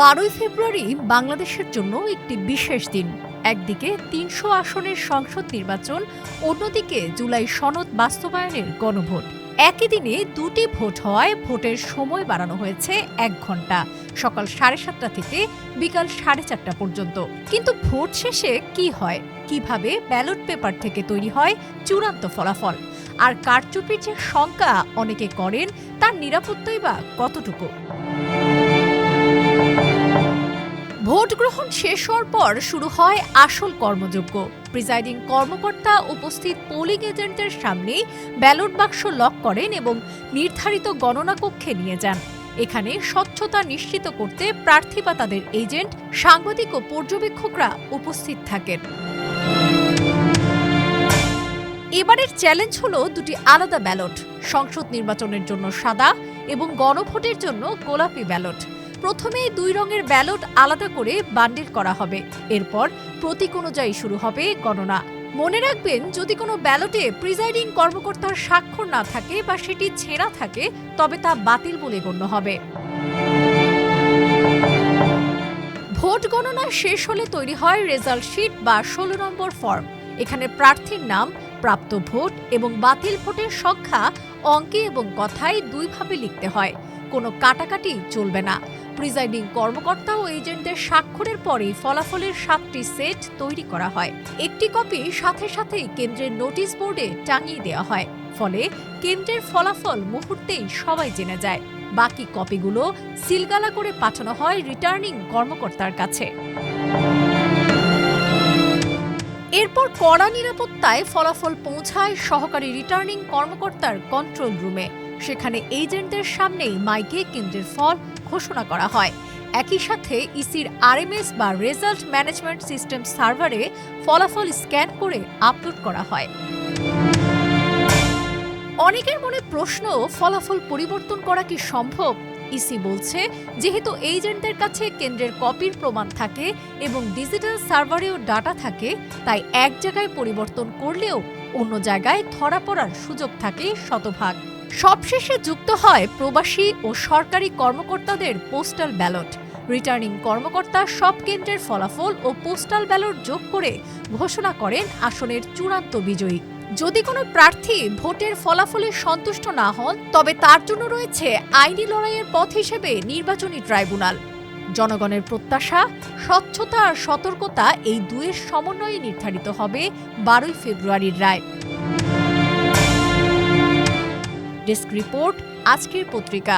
12ই ফেব্রুয়ারি বাংলাদেশের জন্য একটি বিশেষ দিন। একদিকে ৩০০ আসনের সংসদ নির্বাচন, অন্যদিকে জুলাই সনদ বাস্তবায়নের গণভোট। একই দিনে দুটি ভোট হওয়ায় ভোটের সময় বাড়ানো হয়েছে ১ ঘণ্টা, সকাল 7:30 থেকে বিকাল 4:30 পর্যন্ত। কিন্তু ভোট শেষে কি হয়, কিভাবে ব্যালট পেপার থেকে তৈরি হয় চূড়ান্ত ফলাফল, আর কারচুপির যে শঙ্কা অনেকে করেন, তার নিরাপত্তাই বা কতটুকু? ভোট গ্রহণ শেষ হওয়ার পর শুরু হয় আসল কর্মযজ্ঞ। প্রিজাইডিং কর্মকর্তা উপস্থিত পোলিং এজেন্টের সামনে ব্যালট বাক্স লক করেন এবং নির্ধারিত গণনা কক্ষে নিয়ে যান। এখানে স্বচ্ছতা নিশ্চিত করতে প্রার্থী বা তাদের এজেন্ট, সাংবাদিক ও পর্যবেক্ষকরা উপস্থিত থাকেন। এবারের চ্যালেঞ্জ হলো দুটি আলাদা ব্যালট, সংসদ নির্বাচনের জন্য সাদা এবং গণভোটের জন্য গোলাপি ব্যালট। প্রথমে 2 রঙের ব্যালট আলাদা করে বান্ডিল করা হবে, এরপর প্রতীক অনুযায়ী শুরু হবে গণনা। মনে রাখবেন, যদি কোনো ব্যালটে প্রিজাইডিং কর্মকর্তার স্বাক্ষর না থাকে বা সেটি ছেঁড়া থাকে, তবে তা বাতিল বলে গণ্য হবে। ভোট গণনা শেষ হলে তৈরি হয় রেজাল্ট শিট বা 16 নম্বর ফর্ম। এখানে প্রার্থীর নাম, প্রাপ্ত ভোট এবং বাতিল ভোটের সংখ্যা অঙ্কে এবং কথায় দুইভাবে লিখতে হয়। কোনো কাটাকাটি চলবে না। প্রিজাইডিং কর্মকর্তা ও এজেন্টদের স্বাক্ষরের পরেই ফলাফলের 7টি সেট তৈরি করা হয়। একটি কপি সাথে সাথেই কেন্দ্রের নোটিশ বোর্ডে টাঙিয়ে দেওয়া হয়, ফলে কেন্দ্রের ফলাফল মুহূর্তেই সবাই জেনে যায়। বাকি কপিগুলো সিলগালা করে পাঠানো হয় রিটার্নিং কর্মকর্তার কাছে। এরপর কড়া নিরাপত্তায় ফলাফল পৌঁছায় সহকারী রিটার্নিং কর্মকর্তার কন্ট্রোল রুমে। সেখানে এজেন্টদের সামনেই মাইকে কেন্দ্রের ফল ঘোষণা করা হয়। একই সাথে ইসির আরএমএস বা রেজাল্ট ম্যানেজমেন্ট সিস্টেম সার্ভারে ফলাফল স্ক্যান করে আপলোড করা হয়। অনেকের মনে প্রশ্ন, ফলাফল পরিবর্তন করা কি সম্ভব? ইসি বলছে, যেহেতু এজেন্টদের কাছে কেন্দ্রের কপির প্রমাণ থাকে এবং ডিজিটাল সার্ভারেও ডাটা থাকে, তাই এক জায়গায় পরিবর্তন করলেও অন্য জায়গায় ধরা পড়ার সুযোগ থাকে শতভাগ। সবশেষে যুক্ত হয় প্রবাসী ও সরকারি কর্মকর্তাদের পোস্টাল ব্যালট। রিটার্নিং কর্মকর্তা সব কেন্দ্রের ফলাফল ও পোস্টাল ব্যালট যোগ করে ঘোষণা করেন আসনের চূড়ান্ত বিজয়ী। যদি কোনো প্রার্থী ভোটের ফলাফলে সন্তুষ্ট না হন, তবে তার জন্য রয়েছে আইনি লড়াইয়ের পথ হিসেবে নির্বাচনী ট্রাইব্যুনাল। জনগণের প্রত্যাশা, স্বচ্ছতা আর সতর্কতা, এই দুয়ের সমন্বয়ে নির্ধারিত হবে 12ই ফেব্রুয়ারির রায়। ডেস্ক রিপোর্ট, আজকের পত্রিকা।